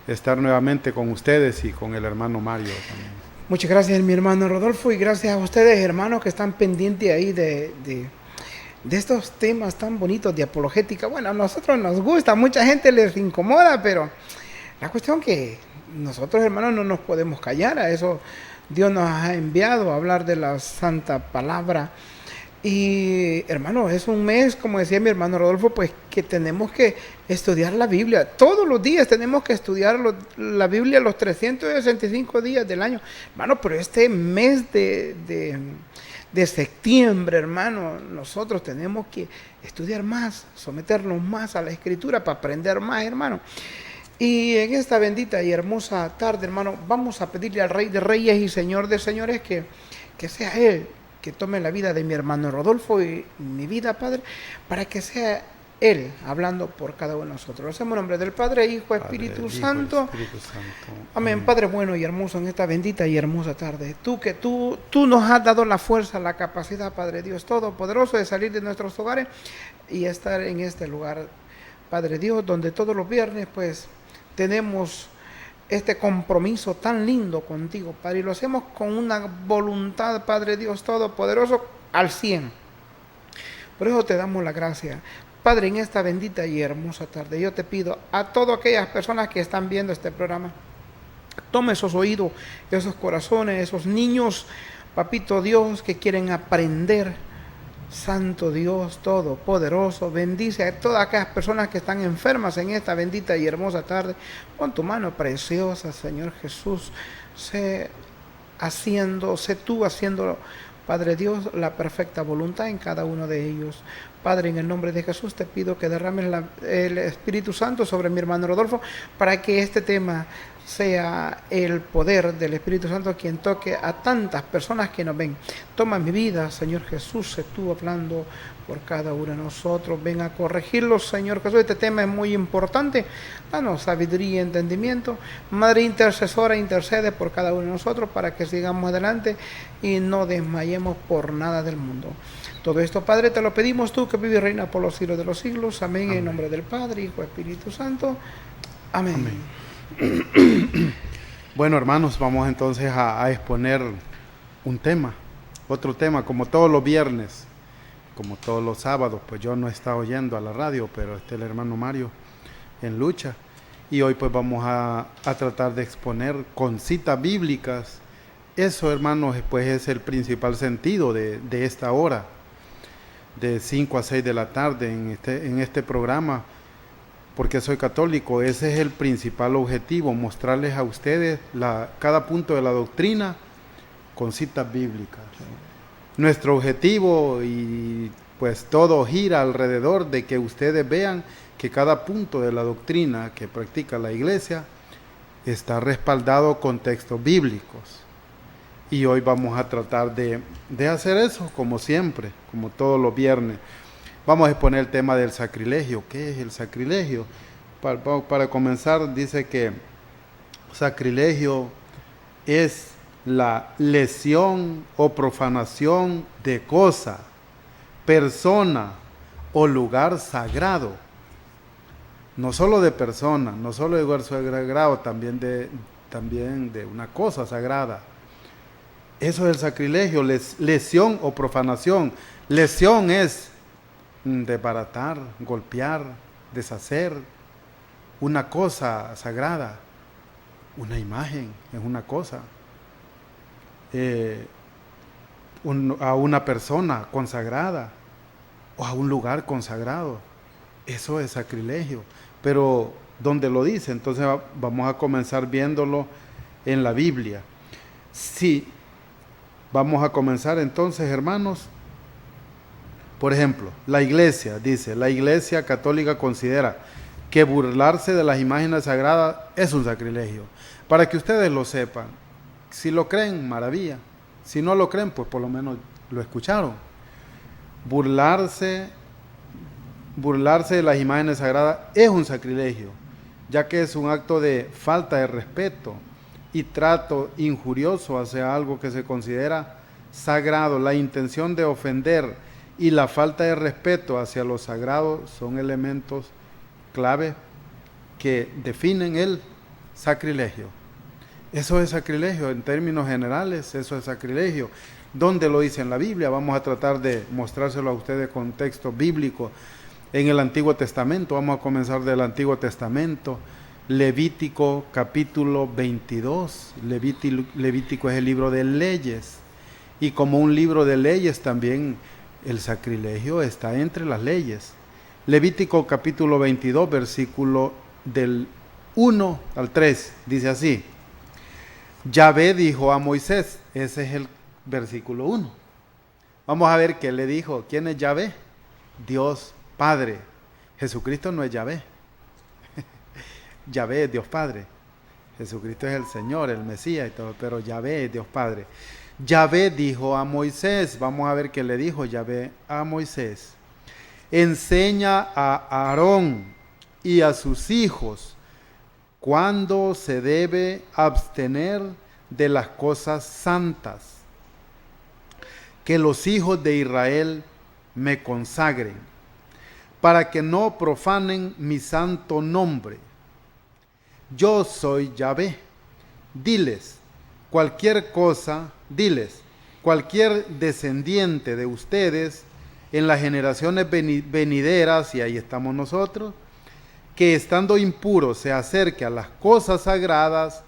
estar nuevamente con ustedes y con el hermano Mario también. Muchas gracias, mi hermano Rodolfo, y gracias a ustedes, hermanos, que están pendientes ahí de estos temas tan bonitos de apologética. Bueno, a nosotros nos gusta, a mucha gente les incomoda, pero la cuestión que nosotros, hermanos, no nos podemos callar. A eso Dios nos ha enviado a hablar de la santa palabra. Y, hermano, es un mes, como decía mi hermano Rodolfo, pues que tenemos que estudiar la Biblia. Todos los días tenemos que estudiar la Biblia los 365 días del año. Hermano, pero este mes de septiembre, hermano, nosotros tenemos que estudiar más, someternos más a la Escritura para aprender más, hermano. Y en esta bendita y hermosa tarde, hermano, vamos a pedirle al Rey de Reyes y Señor de Señores que sea Él que tome la vida de mi hermano Rodolfo y mi vida, Padre, para que sea Él hablando por cada uno de nosotros. Lo hacemos en nombre del Padre, Hijo, Espíritu Santo. Espíritu Santo. Amén. Padre bueno y hermoso, en esta bendita y hermosa tarde, tú nos has dado la fuerza, la capacidad, Padre Dios Todopoderoso, de salir de nuestros hogares y estar en este lugar, Padre Dios, donde todos los viernes, pues, tenemos este compromiso tan lindo contigo, Padre, y lo hacemos con una voluntad, Padre Dios Todopoderoso, al 100. Por eso te damos la gracia. Padre, en esta bendita y hermosa tarde, yo te pido a todas aquellas personas que están viendo este programa, toma esos oídos, esos corazones, esos niños, Papito Dios, que quieren aprender. Santo Dios Todopoderoso, bendice a todas aquellas personas que están enfermas en esta bendita y hermosa tarde. Pon tu mano preciosa, Señor Jesús. Sé tú haciendo, Padre Dios, la perfecta voluntad en cada uno de ellos. Padre, en el nombre de Jesús te pido que derrames el Espíritu Santo sobre mi hermano Rodolfo para que este tema sea el poder del Espíritu Santo quien toque a tantas personas que nos ven. Toma mi vida, Señor Jesús, sé tú hablando por cada uno de nosotros. Ven a corregirlo, Señor Jesús. Este tema es muy importante. Danos sabiduría y entendimiento. Madre intercesora, intercede por cada uno de nosotros para que sigamos adelante y no desmayemos por nada del mundo. Todo esto, Padre, te lo pedimos tú que vive y reina por los siglos de los siglos. Amén. Amén. En nombre del Padre, Hijo, Espíritu Santo. Amén. Amén. Bueno, hermanos, vamos entonces a exponer un tema, otro tema, como todos los viernes, como todos los sábados. Pues yo no he estado oyendo a la radio, pero está el hermano Mario en lucha, y hoy pues vamos a tratar de exponer con citas bíblicas. Eso, hermanos, pues es el principal sentido de esta hora, de 5 a 6 de la tarde en este programa. Porque soy católico, ese es el principal objetivo, mostrarles a ustedes cada punto de la doctrina con citas bíblicas. Nuestro objetivo, y pues todo gira alrededor de que ustedes vean que cada punto de la doctrina que practica la iglesia está respaldado con textos bíblicos. Y hoy vamos a tratar de hacer eso, como siempre, como todos los viernes. Vamos a exponer el tema del sacrilegio. ¿Qué es el sacrilegio? Para comenzar, dice que sacrilegio es la lesión o profanación de cosa, persona o lugar sagrado. No solo de persona, no solo de lugar sagrado, también de una cosa sagrada. Eso es el sacrilegio, lesión o profanación. Lesión es desbaratar, golpear, deshacer una cosa sagrada. Una imagen es una cosa. A una persona consagrada o a un lugar consagrado. Eso es sacrilegio. Pero ¿dónde lo dice? Entonces vamos a comenzar viéndolo en la Biblia. Sí, vamos a comenzar entonces, hermanos. Por ejemplo, la iglesia católica considera que burlarse de las imágenes sagradas es un sacrilegio. Para que ustedes lo sepan, si lo creen, maravilla. Si no lo creen, pues por lo menos lo escucharon. Burlarse de las imágenes sagradas es un sacrilegio, ya que es un acto de falta de respeto y trato injurioso hacia algo que se considera sagrado. La intención de ofender y la falta de respeto hacia lo sagrado son elementos clave que definen el sacrilegio. Eso es sacrilegio, en términos generales, eso es sacrilegio. ¿Dónde lo dice en la Biblia? Vamos a tratar de mostrárselo a ustedes con texto bíblico. En el Antiguo Testamento, vamos a comenzar del Antiguo Testamento, Levítico capítulo 22. Levítico es el libro de leyes. Y como un libro de leyes también el sacrilegio está entre las leyes. Levítico capítulo 22, versículo del 1 al 3, dice así. Yahvé dijo a Moisés, ese es el versículo 1. Vamos a ver qué le dijo. ¿Quién es Yahvé? Dios Padre. Jesucristo no es Yahvé. Yahvé es Dios Padre. Jesucristo es el Señor, el Mesías y todo, pero Yahvé es Dios Padre. Yahvé dijo a Moisés, vamos a ver qué le dijo Yahvé a Moisés. Enseña a Aarón y a sus hijos cuándo se debe abstener de las cosas santas, que los hijos de Israel me consagren, para que no profanen mi santo nombre. Yo soy Yahvé. Diles, cualquier descendiente de ustedes en las generaciones venideras, y ahí estamos nosotros, que estando impuro se acerque a las cosas sagradas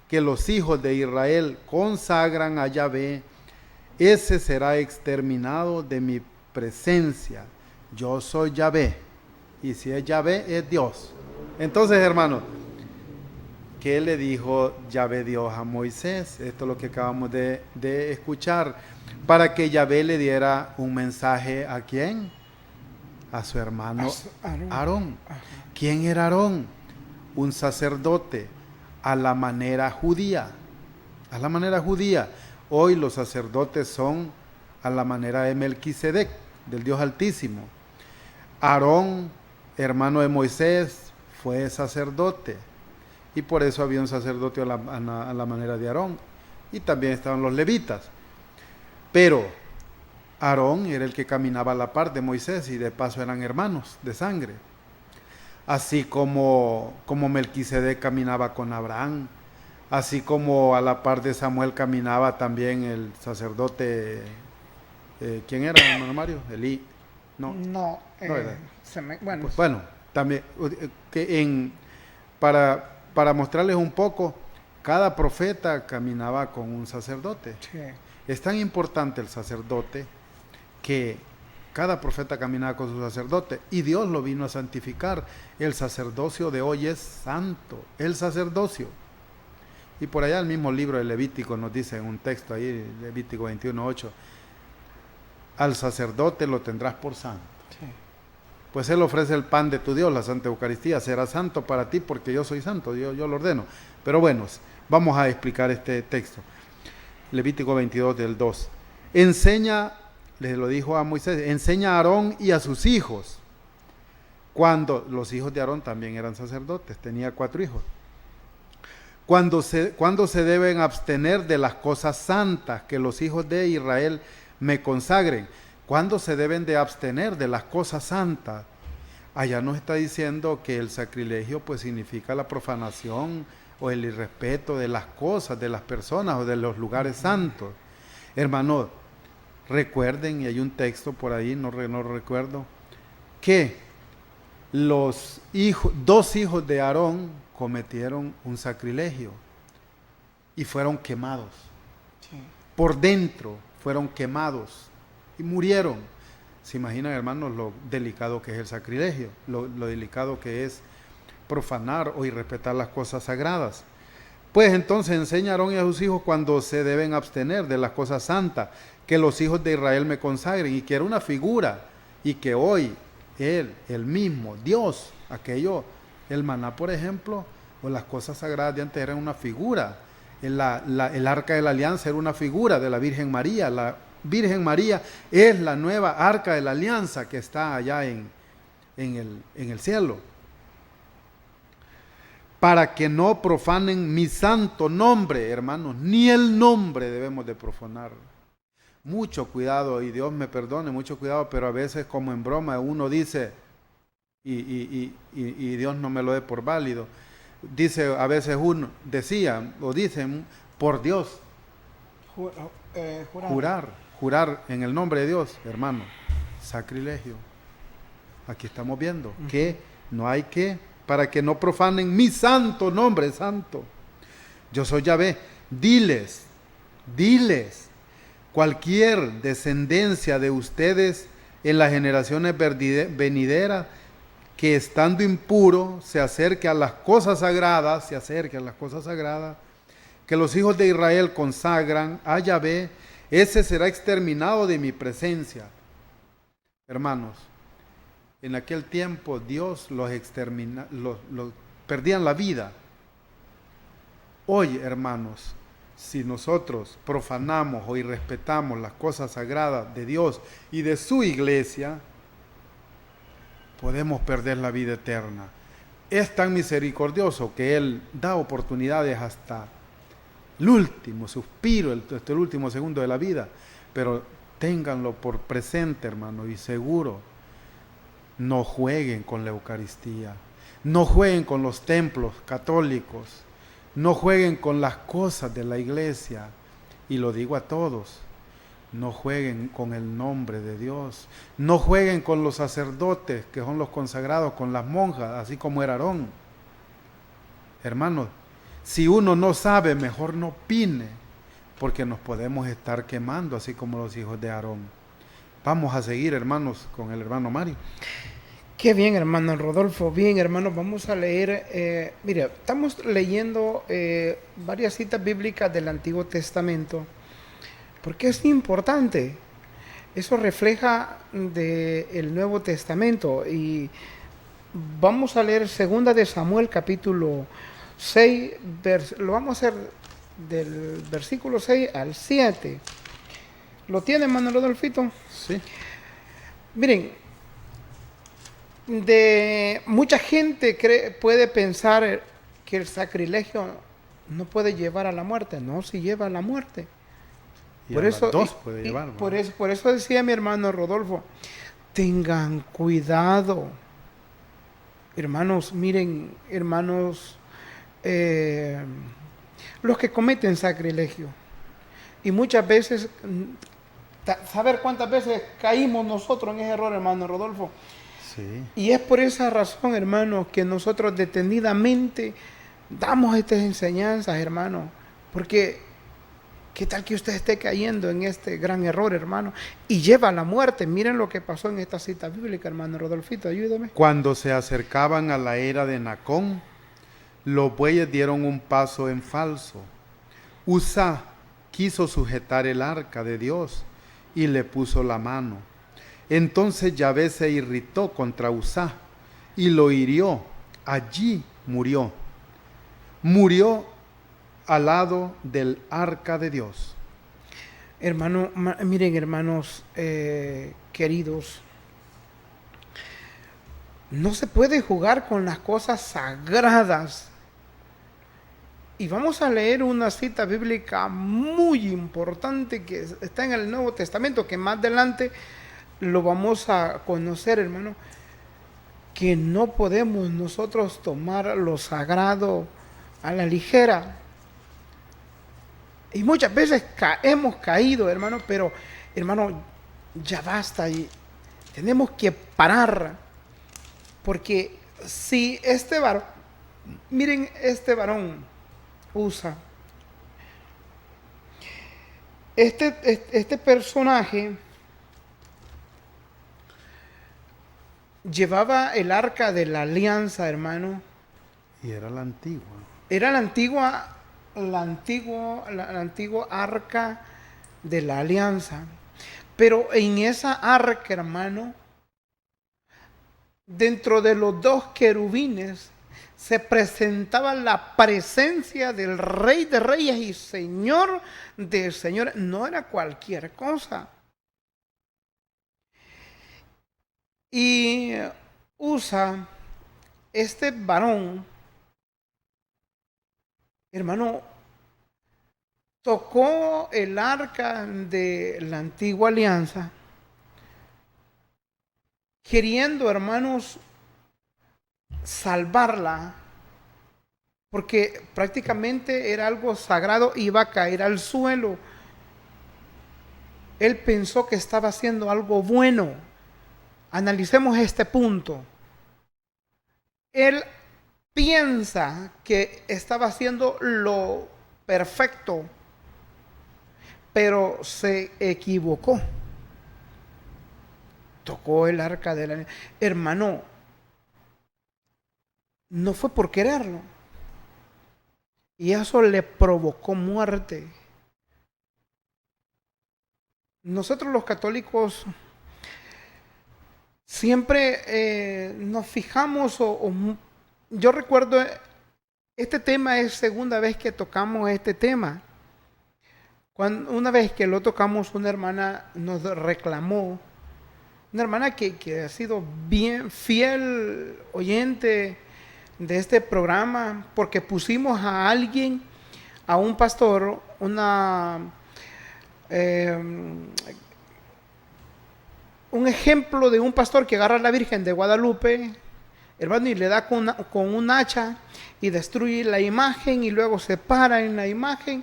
que los hijos de Israel consagran a Yahvé, ese será exterminado de mi presencia. Yo soy Yahvé, y si es Yahvé, es Dios. Entonces, hermanos, ¿qué le dijo Yahvé Dios a Moisés? Esto es lo que acabamos de escuchar, para que Yahvé le diera un mensaje ¿a quién? A su hermano Aarón. ¿Quién era Aarón? Un sacerdote a la manera judía. A la manera judía. Hoy los sacerdotes son a la manera de Melquisedec, del Dios Altísimo. Aarón, hermano de Moisés, fue sacerdote. Y por eso había un sacerdote a la manera de Aarón. Y también estaban los levitas. Pero Aarón era el que caminaba a la par de Moisés y de paso eran hermanos de sangre. Así como Melquisedec caminaba con Abraham, así como a la par de Samuel caminaba también el sacerdote, ¿quién era, hermano Mario? Elí. No, bueno, también para mostrarles un poco, cada profeta caminaba con un sacerdote. Sí. Es tan importante el sacerdote que cada profeta caminaba con su sacerdote y Dios lo vino a santificar. El sacerdocio de hoy es santo, el sacerdocio. Y por allá el mismo libro de Levítico nos dice en un texto ahí, Levítico 21:8, al sacerdote lo tendrás por santo. Sí. Pues él ofrece el pan de tu Dios, la Santa Eucaristía, será santo para ti porque yo soy santo, yo lo ordeno. Pero bueno, vamos a explicar este texto. Levítico 22 del 2. Enseña, le lo dijo a Moisés, enseña a Aarón y a sus hijos. Cuando los hijos de Aarón también eran sacerdotes, tenía 4 hijos. Cuando se deben abstener de las cosas santas que los hijos de Israel me consagren. ¿Cuándo se deben de abstener de las cosas santas? Allá nos está diciendo que el sacrilegio pues significa la profanación o el irrespeto de las cosas, de las personas o de los lugares santos. Hermanos, recuerden, y hay un texto por ahí, no recuerdo, que los 2 hijos de Aarón cometieron un sacrilegio y fueron quemados. Sí. Por dentro fueron quemados y murieron. ¿Se imaginan, hermanos, lo delicado que es el sacrilegio? Lo delicado que es profanar o irrespetar las cosas sagradas. Pues entonces enseña a Aarón y a sus hijos cuando se deben abstener de las cosas santas que los hijos de Israel me consagren, y que era una figura, y que hoy él, el mismo Dios, aquello, el maná por ejemplo, o las cosas sagradas de antes eran una figura. El arca de la alianza era una figura de la Virgen María. La Virgen María es la nueva arca de la alianza que está allá en el cielo. Para que no profanen mi santo nombre, hermanos, ni el nombre debemos de profanar. Mucho cuidado, y Dios me perdone, mucho cuidado, pero a veces como en broma uno dice, y Dios no me lo dé por válido, Dice a veces uno, decía o dicen, por Dios, jurar en el nombre de Dios, hermano, sacrilegio. Aquí estamos viendo que no hay que, para que no profanen mi santo nombre, santo. Yo soy Yahvé. Diles, cualquier descendencia de ustedes en las generaciones venideras, que estando impuro se acerque a las cosas sagradas, que los hijos de Israel consagran a Yahvé, ese será exterminado de mi presencia. Hermanos, en aquel tiempo Dios los perdían la vida. Hoy, hermanos, si nosotros profanamos o irrespetamos las cosas sagradas de Dios y de su iglesia, podemos perder la vida eterna. Es tan misericordioso que Él da oportunidades hasta el último suspiro, hasta el último segundo de la vida. Pero ténganlo por presente, hermano, y seguro. No jueguen con la Eucaristía. No jueguen con los templos católicos. No jueguen con las cosas de la iglesia. Y lo digo a todos. No jueguen con el nombre de Dios. No jueguen con los sacerdotes, que son los consagrados, con las monjas, así como era Aarón. Hermanos, si uno no sabe, mejor no opine, porque nos podemos estar quemando, así como los hijos de Aarón. Vamos a seguir, hermanos, con el hermano Mario. Qué bien, hermano Rodolfo. Bien, hermanos, vamos a leer, mira, estamos leyendo varias citas bíblicas del Antiguo Testamento. Porque es importante. Eso refleja del Nuevo Testamento. Y vamos a leer 2 de Samuel, capítulo 6. Lo vamos a hacer del versículo 6 al 7. ¿Lo tiene, hermano Rodolfito? Sí. Miren, mucha gente puede pensar que el sacrilegio no puede llevar a la muerte. No, sí lleva a la muerte. Por eso decía mi hermano Rodolfo, tengan cuidado. Hermanos, miren, hermanos, los que cometen sacrilegio. Y muchas veces, saber cuántas veces caímos nosotros en ese error, hermano Rodolfo. Sí. Y es por esa razón, hermanos, que nosotros detenidamente damos estas enseñanzas, hermanos, porque ¿qué tal que usted esté cayendo en este gran error, hermano? Y lleva a la muerte. Miren lo que pasó en esta cita bíblica, hermano Rodolfito, ayúdame. Cuando se acercaban a la era de Nacón, los bueyes dieron un paso en falso. Uzá quiso sujetar el arca de Dios y le puso la mano. Entonces Yahvé se irritó contra Uzá y lo hirió. Allí murió. Murió al lado del arca de Dios. Hermano, miren, hermanos queridos, no se puede jugar con las cosas sagradas. Y vamos a leer una cita bíblica muy importante que está en el Nuevo Testamento, que más adelante lo vamos a conocer, hermano, que no podemos nosotros tomar lo sagrado a la ligera. Y muchas veces hemos caído, hermano, pero, hermano, ya basta y tenemos que parar. Porque si este varón, miren este varón, Uzá, este personaje llevaba el arca de la alianza, hermano. Y era la antigua. Era la antigua arca de la alianza. Pero en esa arca, hermano, dentro de los dos querubines se presentaba la presencia del Rey de Reyes y Señor de Señores. No era cualquier cosa. Y Uzá, este varón, hermano, tocó el arca de la antigua alianza, queriendo, hermanos, salvarla porque prácticamente era algo sagrado, iba a caer al suelo. Él pensó que estaba haciendo algo bueno. Analicemos este punto. Él piensa que estaba haciendo lo perfecto, pero se equivocó. Tocó el arca de la... Hermano, no fue por quererlo. Y eso le provocó muerte. Nosotros los católicos siempre nos fijamos, yo recuerdo, este tema es segunda vez que tocamos este tema. Una vez que lo tocamos, una hermana nos reclamó, una hermana que ha sido bien fiel oyente de este programa, porque pusimos a alguien, a un pastor, un ejemplo de un pastor que agarra a la Virgen de Guadalupe, hermano, y le da con un hacha y destruye la imagen y luego se para en la imagen.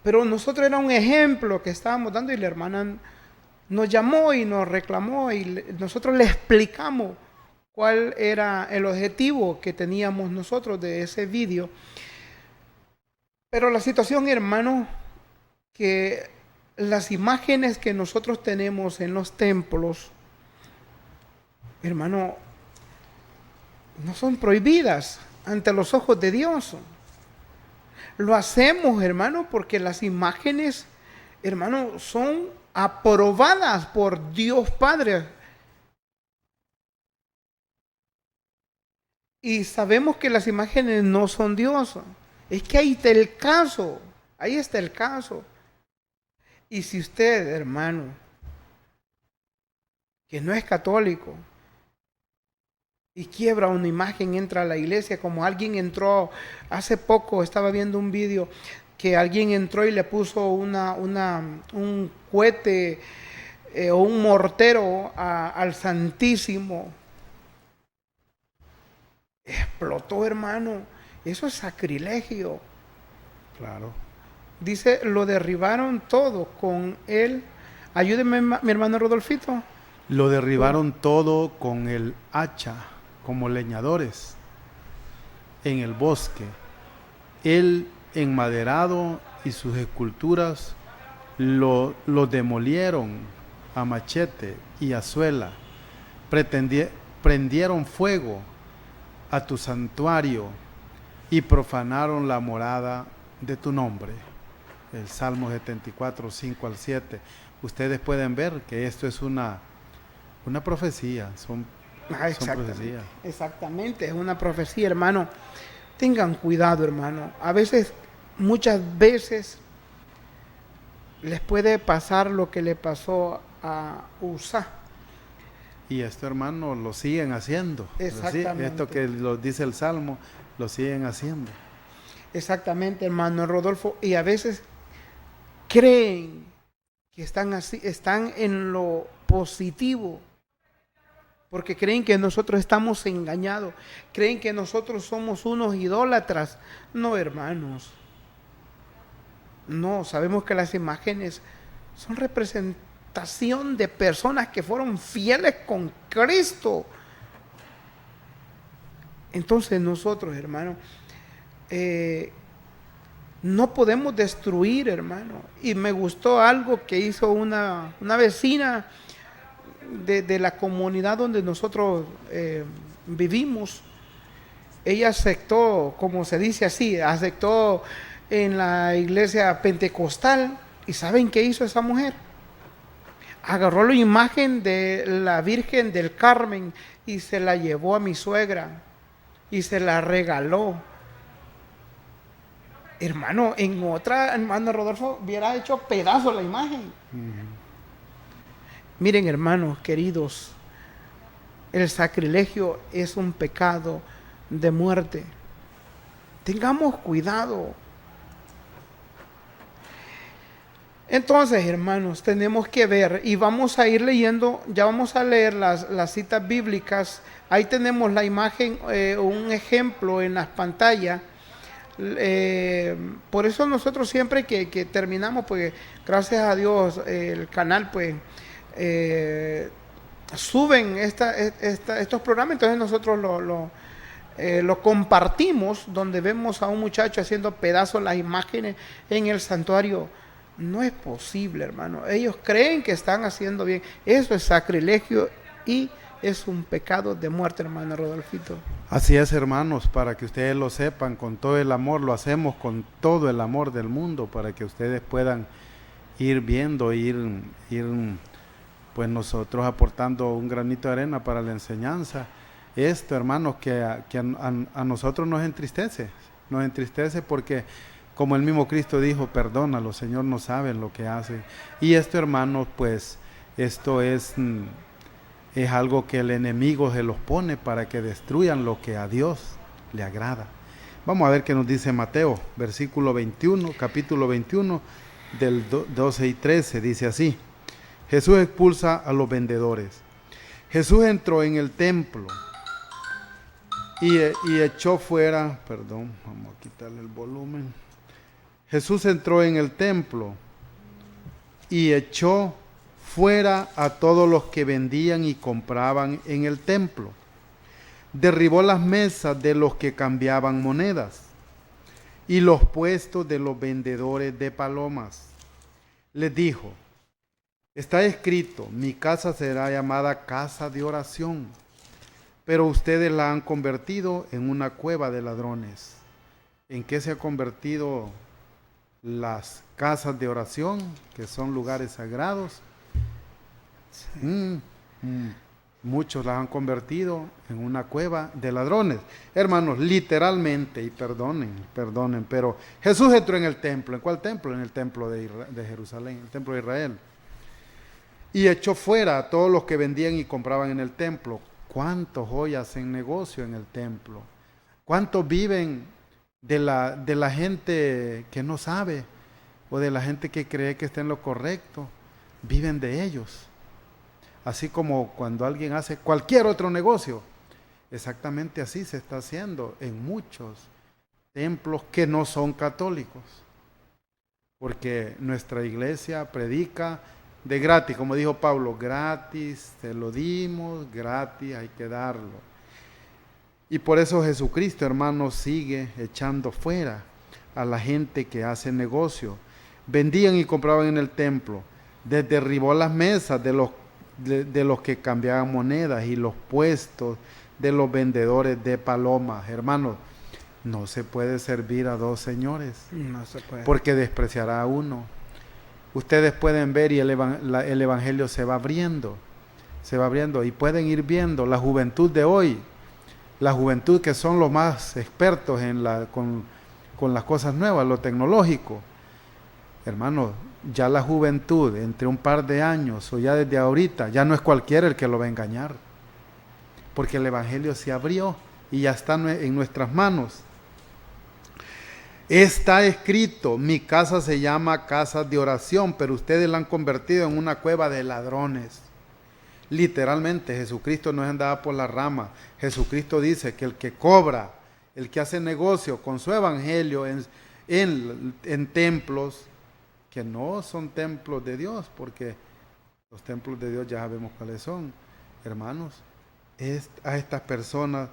Pero nosotros era un ejemplo que estábamos dando y la hermana nos llamó y nos reclamó y nosotros le explicamos cuál era el objetivo que teníamos nosotros de ese vídeo. Pero la situación, hermano, que las imágenes que nosotros tenemos en los templos, hermano, no son prohibidas ante los ojos de Dios. Lo hacemos, hermano, porque las imágenes, hermano, son aprobadas por Dios Padre. Y sabemos que las imágenes no son Dios. Es que ahí está el caso. Ahí está el caso. Y si usted, hermano, que no es católico, y quiebra una imagen, entra a la iglesia, como alguien entró, hace poco estaba viendo un vídeo, que alguien entró y le puso un cohete o un mortero al Santísimo. Explotó, hermano. Eso es sacrilegio. Claro. Dice, lo derribaron todo con él. Ayúdeme, mi hermano Rodolfito. Lo derribaron todo con el hacha, como leñadores, en el bosque. Él enmaderado y sus esculturas lo demolieron a machete y a suela. Prendieron fuego a tu santuario y profanaron la morada de tu nombre. El Salmo 74, 5 al 7. Ustedes pueden ver que esto es una profecía, son profecías. Exactamente, es una profecía, hermano. Tengan cuidado, hermano. A veces, muchas veces, les puede pasar lo que le pasó a Usa. Y esto, hermano, lo siguen haciendo. Exactamente. Esto que lo dice el Salmo, lo siguen haciendo. Exactamente, hermano Rodolfo. Y a veces creen que están así, están en lo positivo, porque creen que nosotros estamos engañados, creen que nosotros somos unos idólatras. No, hermanos. No, sabemos que las imágenes son representación de personas que fueron fieles con Cristo. Entonces nosotros, hermanos, no podemos destruir, hermano. Y me gustó algo que hizo una vecina de la comunidad donde nosotros vivimos. Ella aceptó, como se dice así, aceptó en la iglesia pentecostal. ¿Y saben qué hizo esa mujer? Agarró la imagen de la Virgen del Carmen y se la llevó a mi suegra y se la regaló. Hermano, en otra, hermano Rodolfo, hubiera hecho pedazo la imagen. Miren, hermanos queridos, el sacrilegio es un pecado de muerte. Tengamos cuidado. Entonces, hermanos, tenemos que ver, y vamos a ir leyendo, ya vamos a leer las citas bíblicas. Ahí tenemos la imagen, un ejemplo en las pantallas Por eso nosotros siempre que terminamos, pues gracias a Dios, el canal pues suben estos programas, entonces nosotros lo compartimos, donde vemos a un muchacho haciendo pedazos las imágenes en el santuario. No es posible, hermano. Ellos creen que están haciendo bien. Eso es sacrilegio y es un pecado de muerte, hermano Rodolfito. Así es, hermanos, para que ustedes lo sepan, con todo el amor, lo hacemos con todo el amor del mundo, para que ustedes puedan ir viendo, pues nosotros aportando un granito de arena para la enseñanza. Esto, hermanos, que a nosotros nos entristece porque, como el mismo Cristo dijo, perdónalo, Señor, no saben lo que hacen. Y esto, hermanos, pues, esto es algo que el enemigo se los pone para que destruyan lo que a Dios le agrada. Vamos a ver qué nos dice Mateo, versículo 21, capítulo 21, del 12 y 13, dice así: Jesús expulsa a los vendedores. Jesús entró en el templo y echó fuera, vamos a quitarle el volumen. Jesús entró en el templo y echó fuera a todos los que vendían y compraban en el templo. Derribó las mesas de los que cambiaban monedas y los puestos de los vendedores de palomas. Les dijo: está escrito, mi casa será llamada casa de oración, pero ustedes la han convertido en una cueva de ladrones. ¿En qué se ha convertido las casas de oración, que son lugares sagrados? Muchos las han convertido en una cueva de ladrones. Hermanos, literalmente, y perdonen, pero Jesús entró en el templo. ¿En cuál templo? En el templo de Jerusalén, el templo de Israel. Y echó fuera a todos los que vendían y compraban en el templo. ¿Cuántos hoy hacen negocio en el templo? ¿Cuántos viven de la gente que no sabe o de la gente que cree que está en lo correcto? Viven de ellos. Así como cuando alguien hace cualquier otro negocio, exactamente así se está haciendo en muchos templos que no son católicos. Porque nuestra iglesia predica de gratis, como dijo Pablo, gratis, te lo dimos, gratis hay que darlo. Y por eso Jesucristo, hermanos, sigue echando fuera a la gente que hace negocio. Vendían y compraban en el templo, derribó las mesas de los que cambiaban monedas y los puestos de los vendedores de palomas. Hermanos, no se puede servir a dos señores, No se puede. porque despreciará a uno. Ustedes pueden ver y el evangelio se va abriendo y pueden ir viendo la juventud de hoy, la juventud que son los más expertos con las cosas nuevas, lo tecnológico. Hermanos, ya la juventud entre un par de años o ya desde ahorita, ya no es cualquiera el que lo va a engañar, porque el evangelio se abrió y ya está en nuestras manos. Está escrito, mi casa se llama casa de oración, pero ustedes la han convertido en una cueva de ladrones. Literalmente, Jesucristo no andaba por la rama. Jesucristo dice que el que cobra, el que hace negocio con su evangelio en templos, que no son templos de Dios, porque los templos de Dios ya sabemos cuáles son, hermanos. A estas personas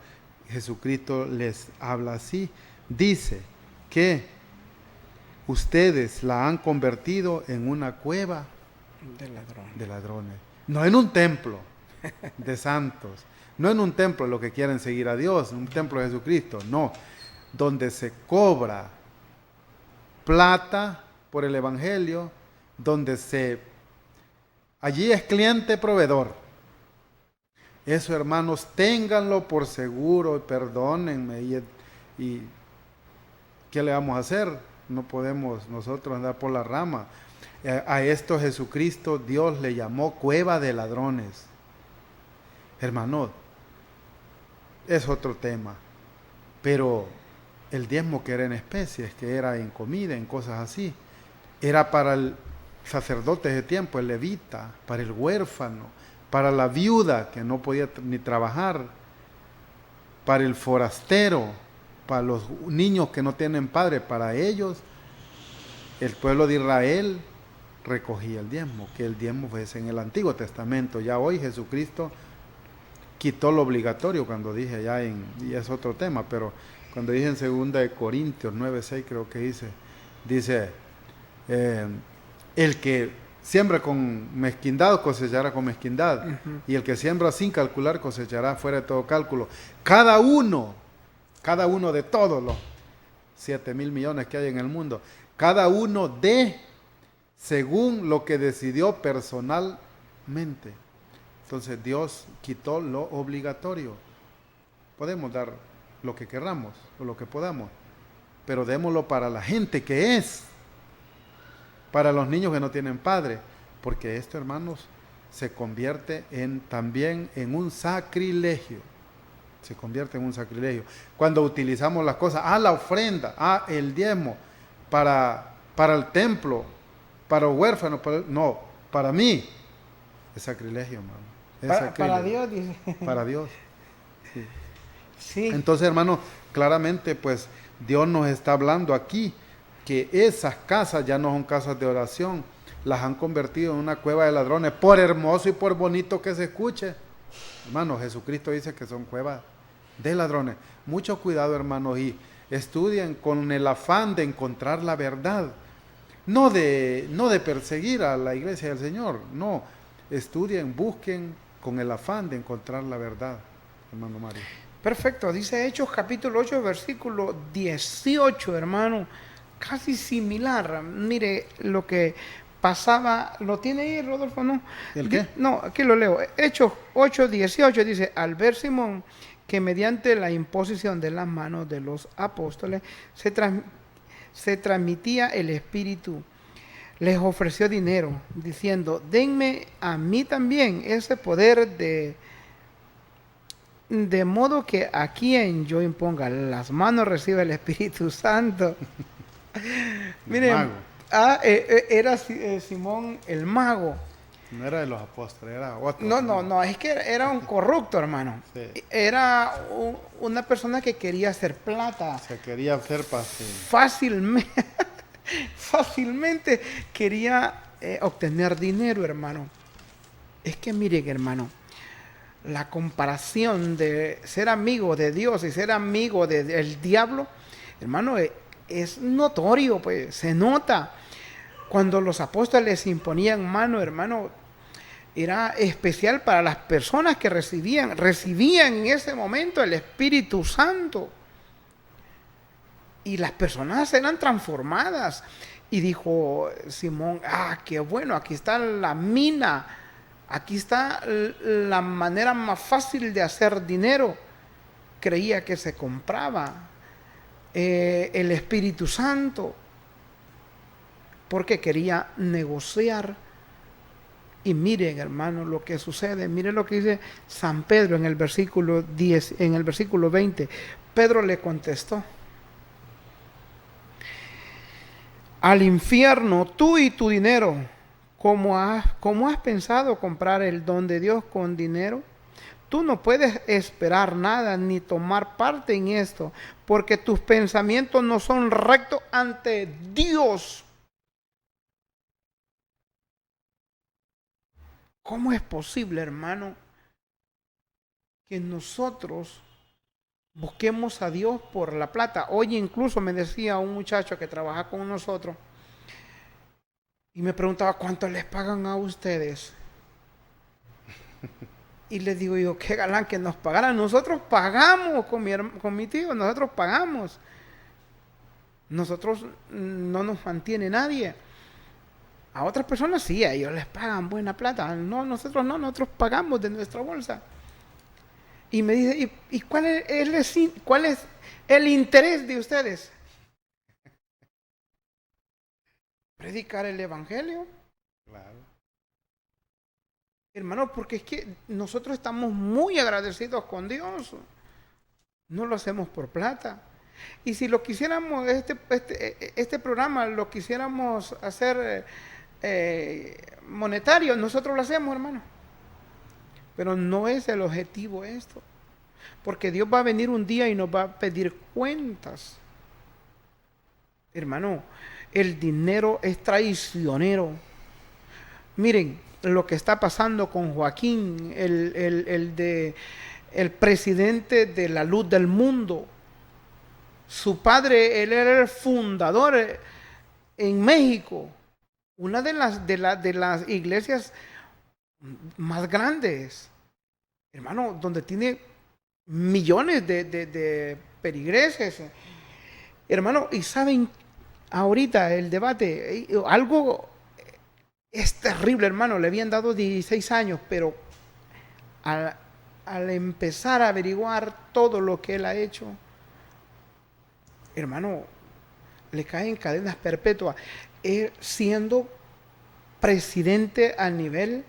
Jesucristo les habla así, dice que ustedes la han convertido en una cueva de ladrones. No en un templo de santos, no en un templo lo que quieren seguir a Dios, un templo de Jesucristo, no, donde se cobra plata por el evangelio, allí es cliente proveedor. Eso, hermanos, ténganlo por seguro, perdónenme, y ¿qué le vamos a hacer? No podemos nosotros andar por la rama. A esto Jesucristo, Dios le llamó cueva de ladrones. Hermanos, es otro tema, pero el diezmo que era en especies, que era en comida, en cosas así, era para el sacerdote de tiempo, el levita, para el huérfano, para la viuda que no podía ni trabajar, para el forastero, para los niños que no tienen padre, para ellos, el pueblo de Israel recogía el diezmo, que el diezmo fue en el Antiguo Testamento. Ya hoy Jesucristo quitó lo obligatorio, cuando dije allá y es otro tema, pero cuando dije en 2 Corintios 9:6 creo que dice, el que siembra con mezquindad cosechará con mezquindad, y el que siembra sin calcular cosechará fuera de todo cálculo. Cada uno de todos los 7,000 millones que hay en el mundo, cada uno de según lo que decidió personalmente. Entonces Dios quitó lo obligatorio. Podemos dar lo que querramos o lo que podamos, pero démoslo para la gente que es, para los niños que no tienen padre, porque esto, hermanos, se convierte también en un sacrilegio. Se convierte en un sacrilegio. Cuando utilizamos las cosas, la ofrenda, el diezmo, para el templo, para los huérfanos, no, para mí, es sacrilegio, hermano. Para Dios, dice. Para Dios. Sí. Sí. Entonces, hermano, claramente, pues, Dios nos está hablando aquí que esas casas ya no son casas de oración, las han convertido en una cueva de ladrones, por hermoso y por bonito que se escuche. Hermano, Jesucristo dice que son cuevas de ladrones. Mucho cuidado, hermanos, y estudien con el afán de encontrar la verdad, no de perseguir a la iglesia del Señor, no, estudien, busquen con el afán de encontrar la verdad, hermano Mario. Perfecto, dice Hechos capítulo 8, versículo 18, hermano, casi similar. Mire lo que pasaba, ¿lo tiene ahí, Rodolfo? ¿No? ¿El qué? No, aquí lo leo. Hechos 8, 18 dice, al ver Simón que mediante la imposición de las manos de los apóstoles se transmitía el Espíritu, les ofreció dinero, diciendo, denme a mí también ese poder de modo que a quien yo imponga las manos reciba el Espíritu Santo. Miren, era Simón el mago. No era de los apóstoles, era otro. No, es que era un corrupto, hermano. Sí. Era una persona que quería hacer plata. Se quería hacer fácilmente quería obtener dinero, hermano. Es que miren, hermano, la comparación de ser amigo de Dios y ser amigo del diablo, hermano, es notorio, pues se nota. Cuando los apóstoles imponían mano, hermano, era especial para las personas que recibían en ese momento el Espíritu Santo. Y las personas eran transformadas. Y dijo Simón, qué bueno, aquí está la mina, aquí está la manera más fácil de hacer dinero. Creía que se compraba el Espíritu Santo, porque quería negociar. Y miren, hermano, lo que sucede. Miren lo que dice San Pedro en el versículo 10, en el versículo 20. Pedro le contestó: al infierno tú y tu dinero. ¿Cómo has pensado comprar el don de Dios con dinero? Tú no puedes esperar nada ni tomar parte en esto, porque tus pensamientos no son rectos ante Dios. ¿Cómo es posible, hermano, que nosotros busquemos a Dios por la plata? Hoy incluso me decía un muchacho que trabaja con nosotros y me preguntaba, ¿cuánto les pagan a ustedes? Y le digo yo, qué galán que nos pagaran. Nosotros pagamos con mi tío, nosotros pagamos. Nosotros no nos mantiene nadie. A otras personas sí, a ellos les pagan buena plata. No, nosotros no, nosotros pagamos de nuestra bolsa. Y me dice, ¿y cuál es el interés de ustedes? Predicar el evangelio. Claro. Hermano, porque es que nosotros estamos muy agradecidos con Dios. No lo hacemos por plata. Y si lo quisiéramos, este programa lo quisiéramos hacer monetario, nosotros lo hacemos, hermano. Pero no es el objetivo esto. porque Dios va a venir un día y nos va a pedir cuentas. Hermano, el dinero es traicionero. Miren lo que está pasando con Joaquín, el presidente de la luz del mundo. Su padre, él era el fundador en México, una de las iglesias más grandes, hermano, donde tiene millones de peligreses, hermano, y saben, ahorita el debate, algo es terrible, hermano, le habían dado 16 años, pero al empezar a averiguar todo lo que él ha hecho, hermano, le caen cadenas perpetuas, siendo presidente a nivel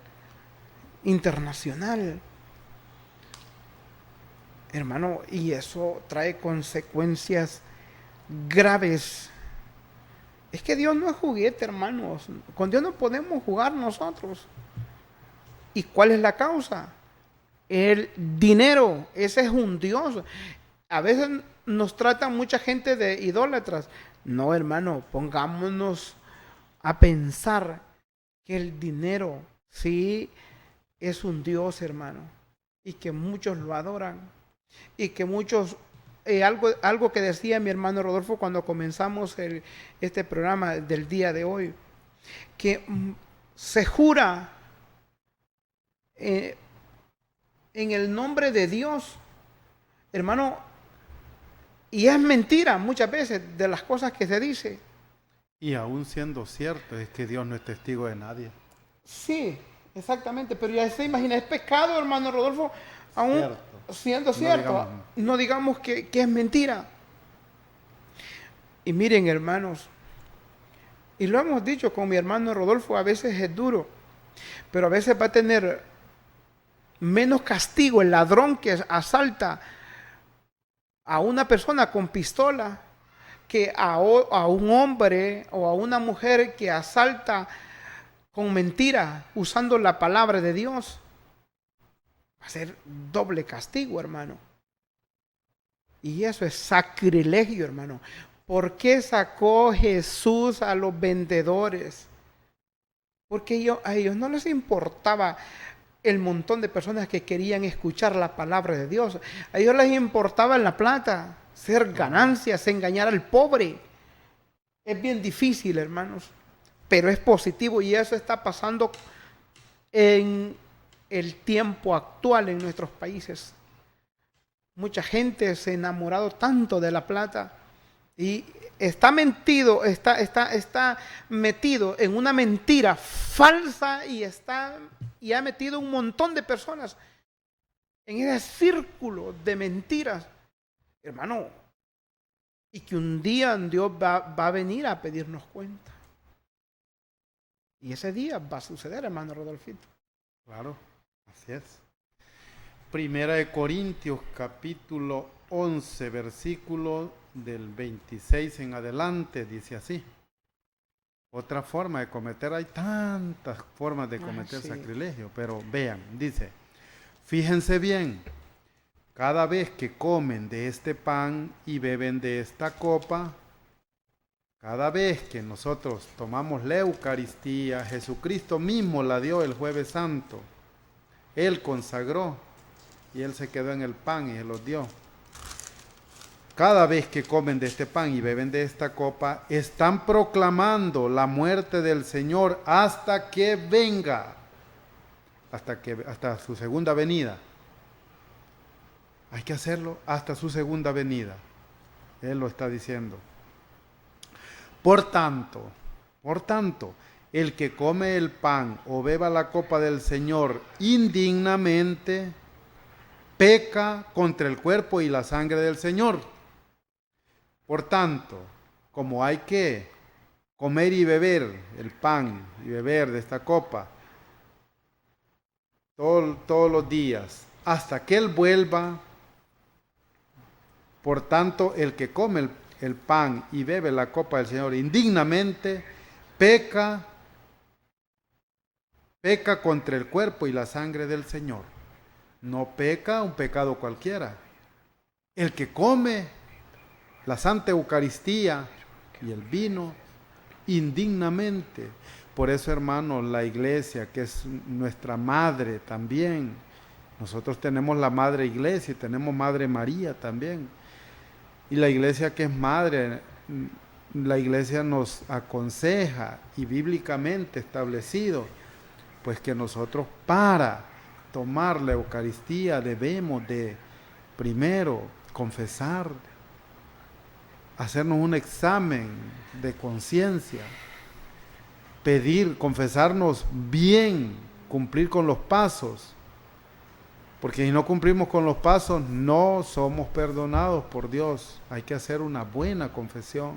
internacional. Hermano, y eso trae consecuencias graves. Es que Dios no es juguete, hermanos. Con Dios no podemos jugar nosotros. ¿Y cuál es la causa? El dinero. Ese es un Dios. A veces nos trata mucha gente de idólatras. No, hermano, pongámonos a pensar que el dinero sí es un Dios, hermano, y que muchos lo adoran, y que muchos, algo que decía mi hermano Rodolfo cuando comenzamos este programa del día de hoy, que se jura en el nombre de Dios, hermano, y es mentira muchas veces de las cosas que se dice. Y aún siendo cierto, es que Dios no es testigo de nadie. Sí, exactamente, pero ya se imagina, es pecado, hermano Rodolfo, aún cierto. Siendo cierto, no digamos que es mentira. Y miren, hermanos, y lo hemos dicho con mi hermano Rodolfo, a veces es duro, pero a veces va a tener menos castigo el ladrón que asalta a una persona con pistola que a un hombre o a una mujer que asalta con mentira usando la palabra de Dios. Va a ser doble castigo, hermano. Y eso es sacrilegio, hermano. ¿Por qué sacó Jesús a los vendedores? Porque a ellos no les importaba el montón de personas que querían escuchar la palabra de Dios. A ellos les importaba la plata, hacer ganancias, engañar al pobre. Es bien difícil, hermanos, pero es positivo y eso está pasando en el tiempo actual en nuestros países. Mucha gente se ha enamorado tanto de la plata y está metido en una mentira falsa y ha metido un montón de personas en ese círculo de mentiras, hermano, y que un día Dios va a venir a pedirnos cuenta. Y ese día va a suceder, hermano Rodolfito. Claro, así es. Primera de Corintios, capítulo 11, versículo del 26 en adelante, dice así. Otra forma de cometer, hay tantas formas de cometer sacrilegio, pero vean, dice, fíjense bien, cada vez que comen de este pan y beben de esta copa, cada vez que nosotros tomamos la Eucaristía, Jesucristo mismo la dio el Jueves Santo, Él consagró y Él se quedó en el pan y se los dio. Cada vez que comen de este pan y beben de esta copa, están proclamando la muerte del Señor hasta que venga, hasta su segunda venida. Hay que hacerlo hasta su segunda venida. Él lo está diciendo. Por tanto, el que come el pan o beba la copa del Señor indignamente, peca contra el cuerpo y la sangre del Señor. Por tanto, como hay que comer y beber el pan y beber de esta copa todos los días, hasta que Él vuelva, por tanto, el que come el pan y bebe la copa del Señor indignamente, peca contra el cuerpo y la sangre del Señor. No peca un pecado cualquiera, El que come la Santa Eucaristía y el vino indignamente. Por eso, hermanos, la iglesia, que es nuestra madre también, nosotros tenemos la Madre Iglesia y tenemos Madre María también. Y la iglesia que es madre, la iglesia nos aconseja y bíblicamente establecido, pues que nosotros para tomar la Eucaristía debemos de primero confesar, hacernos un examen de conciencia, pedir, confesarnos bien, cumplir con los pasos, porque si no cumplimos con los pasos no somos perdonados por Dios. Hay que hacer una buena confesión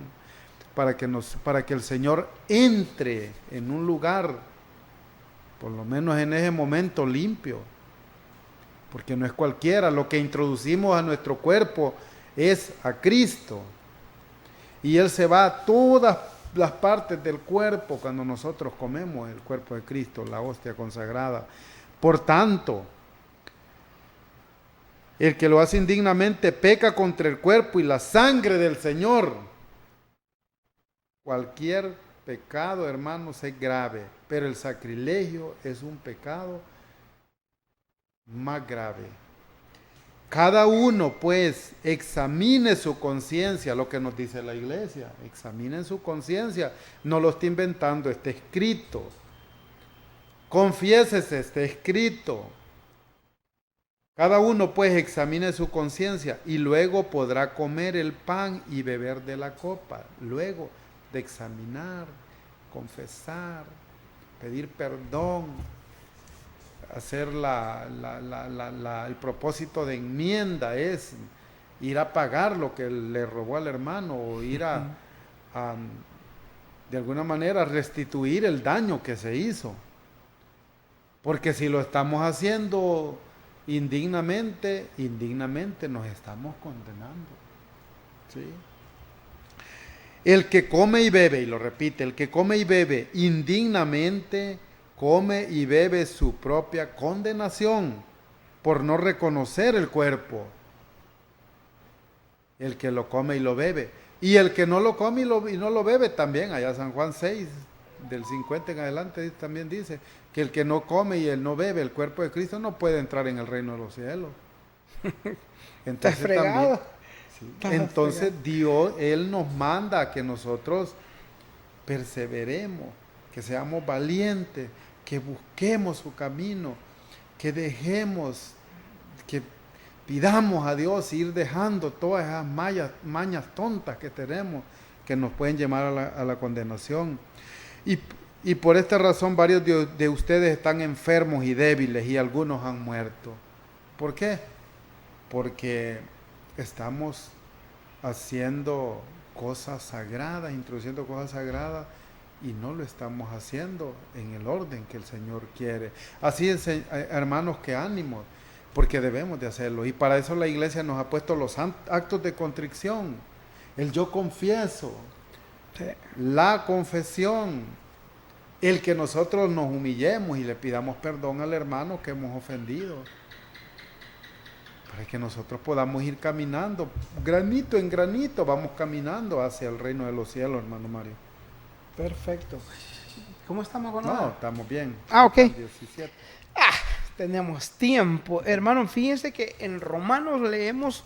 para que el Señor entre en un lugar, por lo menos en ese momento, limpio, porque no es cualquiera. Lo que introducimos a nuestro cuerpo es a Cristo, y Él se va a todas las partes del cuerpo cuando nosotros comemos el cuerpo de Cristo, la hostia consagrada. Por tanto, el que lo hace indignamente peca contra el cuerpo y la sangre del Señor. Cualquier pecado, hermanos, es grave, pero el sacrilegio es un pecado más grave. Cada uno, pues, examine su conciencia, lo que nos dice la iglesia. Examinen su conciencia, no lo está inventando, está escrito. Confiésese, está escrito. Cada uno, pues, examine su conciencia y luego podrá comer el pan y beber de la copa. Luego de examinar, confesar, pedir perdón, hacer el propósito de enmienda, es ir a pagar lo que le robó al hermano, o ir de alguna manera restituir el daño que se hizo. Porque si lo estamos haciendo indignamente nos estamos condenando. ¿Sí? El que come y bebe, y lo repite, el que come y bebe indignamente, come y bebe su propia condenación por no reconocer el cuerpo. El que lo come y lo bebe. Y el que no lo come y no lo bebe también, allá San Juan 6, del 50 en adelante, también dice que el que no come y el no bebe el cuerpo de Cristo no puede entrar en el reino de los cielos. Entonces también, sí, entonces Dios, Él nos manda a que nosotros perseveremos, que seamos valientes, que busquemos su camino, que dejemos, que pidamos a Dios ir dejando todas esas mañas tontas que tenemos, que nos pueden llevar a la condenación. Y por esta razón varios de ustedes están enfermos y débiles, y algunos han muerto. ¿Por qué? Porque estamos haciendo cosas sagradas, introduciendo cosas sagradas, y no lo estamos haciendo en el orden que el Señor quiere. Así es, hermanos, que ánimo, porque debemos de hacerlo. Y para eso la iglesia nos ha puesto los actos de contrición, el yo confieso, la confesión, el que nosotros nos humillemos y le pidamos perdón al hermano que hemos ofendido, para que nosotros podamos ir caminando, granito en granito, vamos caminando hacia el reino de los cielos, hermano Mario. Perfecto. ¿Cómo estamos con No, estamos bien. Ok. 17. Tenemos tiempo. Hermano, fíjense que en Romanos leemos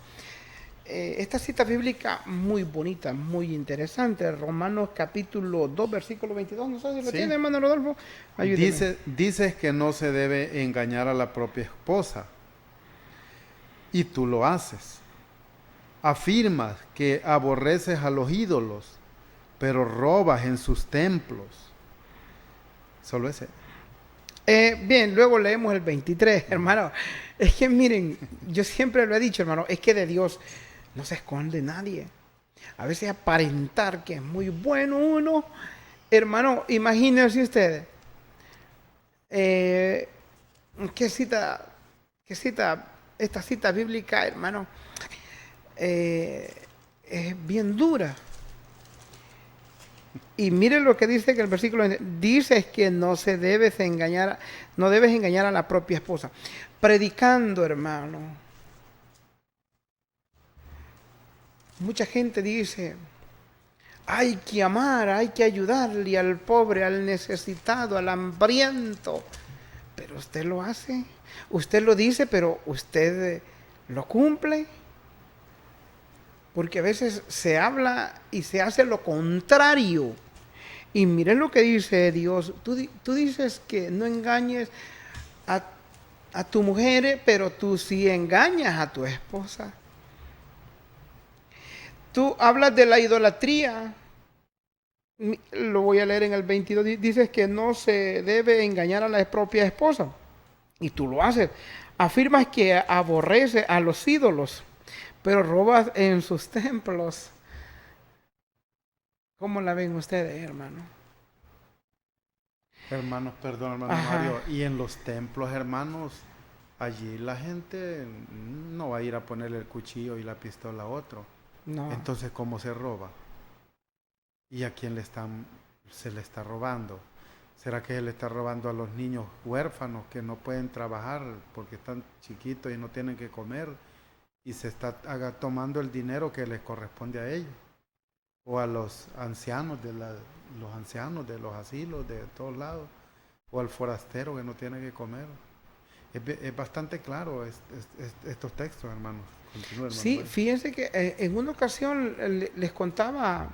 esta cita bíblica muy bonita, muy interesante. Romanos capítulo 2, versículo 22. No sé si lo tiene, hermano Rodolfo. Ayúdeme. Dices que no se debe engañar a la propia esposa, y tú lo haces. Afirmas que aborreces a los ídolos, pero robas en sus templos. Solo ese. Bien, luego leemos el 23, hermano. Es que miren, yo siempre lo he dicho, hermano, es que de Dios no se esconde nadie. A veces aparentar que es muy bueno uno. Hermano, imagínense ustedes. ¿Qué cita? Esta cita bíblica, hermano, es bien dura. Y miren lo que dice que el versículo dice que no debes engañar a la propia esposa. Predicando, hermano, Mucha gente dice, hay que amar, hay que ayudarle al pobre, al necesitado, al hambriento. Pero usted lo hace, usted lo dice, pero usted lo cumple. Porque a veces se habla y se hace lo contrario. Y miren lo que dice Dios. Tú dices que no engañes a, a tu mujer, pero tú sí engañas a tu esposa. Tú hablas de la idolatría. Lo voy a leer en el 22. Dices que no se debe engañar a la propia esposa. Y tú lo haces. Afirmas que aborrece a los ídolos, pero robas en sus templos. ¿Cómo la ven ustedes, hermano? Hermanos, perdón, hermano Ajá. Mario. Y en los templos, hermanos, allí la gente no va a ir a ponerle el cuchillo y la pistola a otro. No. Entonces, ¿cómo se roba? ¿Y a quién se le está robando? ¿Será que se le está robando a los niños huérfanos que no pueden trabajar porque están chiquitos y no tienen que comer y se está tomando el dinero que les corresponde a ellos? O a los ancianos los ancianos de los asilos de todos lados, o al forastero que no tiene que comer. Es bastante claro estos textos, hermanos. Continúe, hermano. Sí, fíjense que en una ocasión les contaba